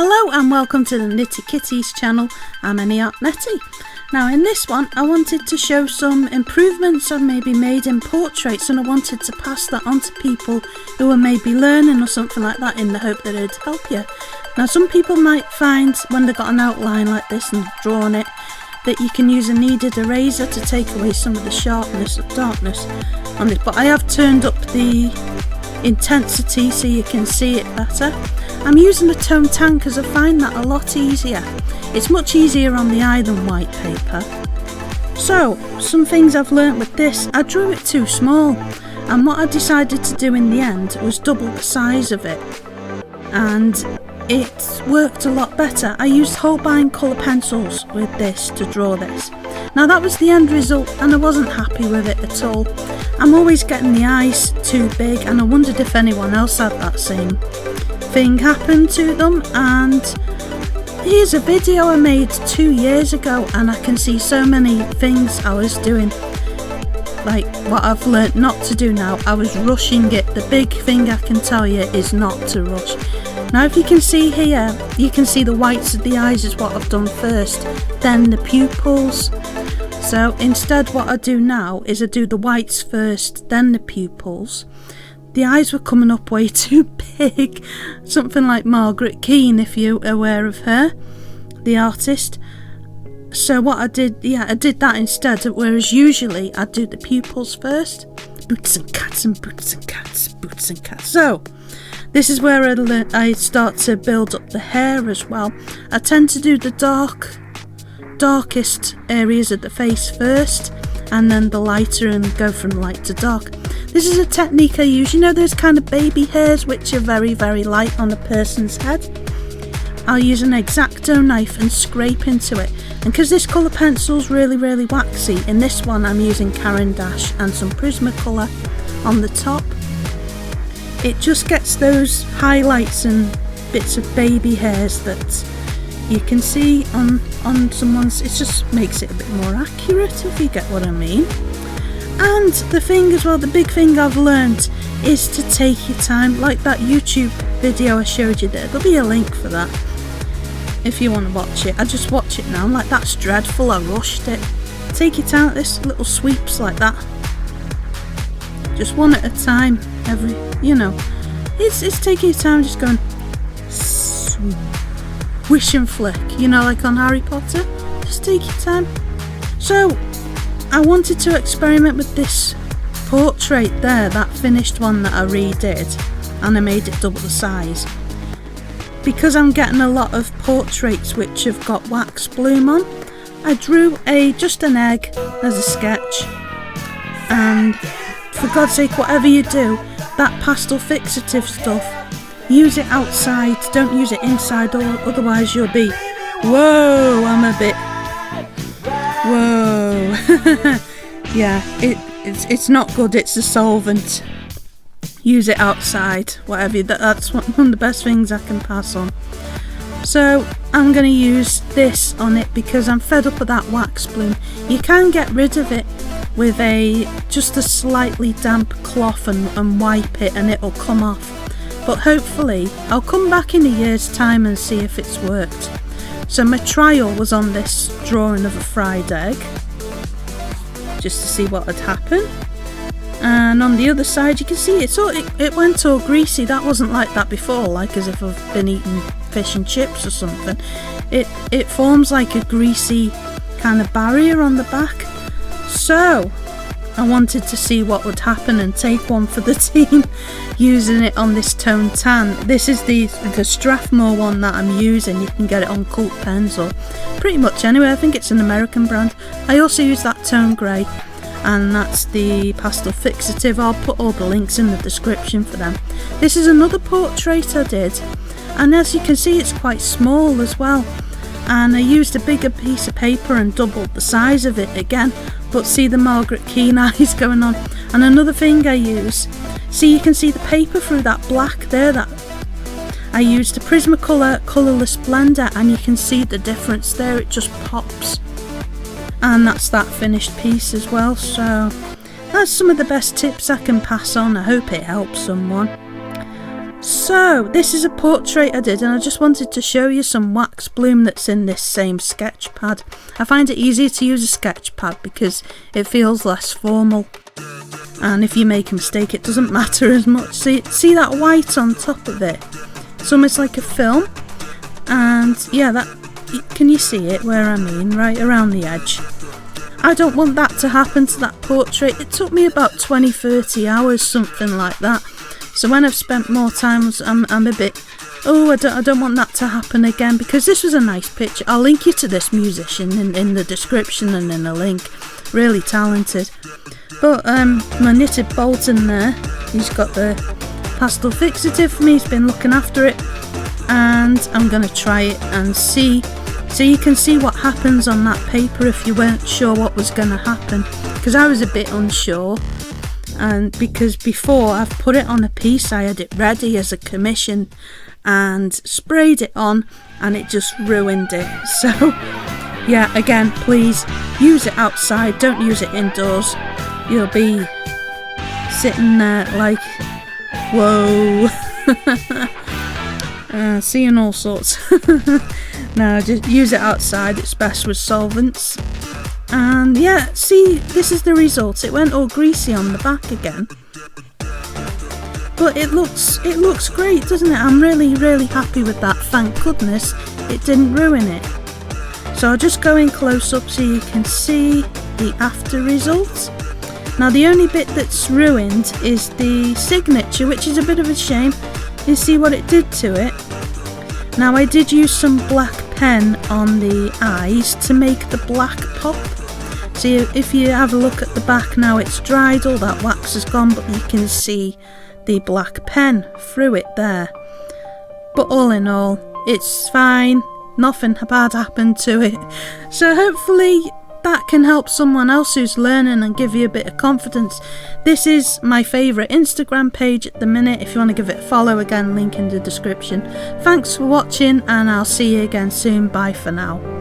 Hello and welcome to the Nitty Kitties channel. I'm Any Art Netty. Now in this one I wanted to show some improvements I've maybe made in portraits, and I wanted to pass that on to people who are maybe learning or something like that, in the hope that it'd help you. Now some people might find when they've got an outline like this and drawn it that you can use a kneaded eraser to take away some of the sharpness or darkness on it, but I have turned up the intensity so you can see it better. I'm using a tone tan because I find that a lot easier. It's much easier on the eye than white paper. So, some things I've learnt with this: I drew it too small, and what I decided to do in the end was double the size of it, and it worked a lot better. I used Holbein colour pencils with this to draw this. Now that was the end result and I wasn't happy with it at all. I'm always getting the eyes too big, and I wondered if anyone else had that same thing happen to them. And here's a video I made 2 years ago, and I can see so many things I was doing, like what I've learnt not to do now. I was rushing it. The big thing I can tell you is not to rush. Now if you can see here, you can see the whites of the eyes is what I've done first, then the pupils. So instead what I do now is I do the whites first, then the pupils. The eyes were coming up way too big, something like Margaret Keane, if you're aware of her, the artist. So what I did, I did that instead, whereas usually I do the pupils first. Boots and cats and boots and cats, boots and cats. So this is where I start to build up the hair as well. I tend to do the darkest areas of the face first, and then the lighter, and go from light to dark. This is a technique I use. You know those kind of baby hairs which are very, very light on a person's head? I'll use an X-Acto knife and scrape into it. And because this colour pencil's really, really waxy, in this one I'm using Caran d'Ache and some Prismacolour on the top. It just gets those highlights and bits of baby hairs that you can see on someone's. It just makes it a bit more accurate, if you get what I mean. And the thing as well, the big thing I've learnt is to take your time, like that YouTube video I showed you there. There'll be a link for that if you want to watch it. I just watch it now, I'm like, that's dreadful, I rushed it. Take your time, this little sweeps like that, just one at a time. Every, it's taking your time, just going swoop, wish and flick, like on Harry Potter. Just take your time. So I wanted to experiment with this portrait there, that finished one that I redid, and I made it double the size, because I'm getting a lot of portraits which have got wax bloom on. I drew just an egg as a sketch, and for God's sake, whatever you do, that pastel fixative stuff, use it outside, don't use it inside, or otherwise you'll be, whoa, I'm a bit, whoa. Yeah, it's not good. It's a solvent. Use it outside, whatever. That's one of the best things I can pass on. So I'm going to use this on it because I'm fed up with that wax bloom. You can get rid of it with just a slightly damp cloth and wipe it, and it'll come off. But hopefully I'll come back in a year's time and see if it's worked. So my trial was on this drawing of a fried egg, just to see what would happen. And on the other side you can see it went all greasy. That wasn't like that before, like as if I've been eating fish and chips or something. It forms like a greasy kind of barrier on the back. So I wanted to see what would happen and take one for the team using it on this tone tan. This is the Strathmore one that I'm using. You can get it on Cult Pens or pretty much anywhere. I think it's an American brand. I also use that tone grey, and that's the pastel fixative. I'll put all the links in the description for them. This is another portrait I did, and as you can see it's quite small as well, and I used a bigger piece of paper and doubled the size of it again. But see the Margaret Keane eyes going on. And another thing I use, see you can see the paper through that black there, that I used a Prismacolour colourless blender, and you can see the difference there, it just pops. And that's that finished piece as well. So that's some of the best tips I can pass on. I hope it helps someone. So So this is a portrait I did, and I just wanted to show you some wax bloom that's in this same sketch pad. I find it easier to use a sketch pad because it feels less formal, and if you make a mistake it doesn't matter as much. See that white on top of it? It's almost like a film, and yeah, that, can you see it where I mean, right around the edge? I don't want that to happen to that portrait. It took me about 20-30 hours, something like that. So when I've spent more time, I'm a bit, oh, I don't want that to happen again, because this was a nice picture. I'll link you to this musician in the description and in a link. Really talented. But my knitted Bolton there, he's got the pastel fixative for me. He's been looking after it, and I'm going to try it and see. So you can see what happens on that paper if you weren't sure what was going to happen, because I was a bit unsure. And because before I've put it on a piece, I had it ready as a commission and sprayed it on, and it just ruined it. So yeah, again, please use it outside, don't use it indoors. You'll be sitting there like, whoa. Seeing all sorts. No, just use it outside, it's best with solvents. And yeah, see, this is the result. It went all greasy on the back again, but it looks great, doesn't it? I'm really happy with that. Thank goodness it didn't ruin it. So I'll just go in close up so you can see the after result. Now the only bit that's ruined is the signature, which is a bit of a shame. You see what it did to it? Now I did use some black pen on the eyes to make the black pop. So if you have a look at the back now, it's dried, all that wax is gone, but you can see the black pen through it there. But all in all, it's fine, nothing bad happened to it. So hopefully that can help someone else who's learning and give you a bit of confidence. This is my favourite Instagram page at the minute. If you want to give it a follow, again, link in the description. Thanks for watching, and I'll see you again soon. Bye for now.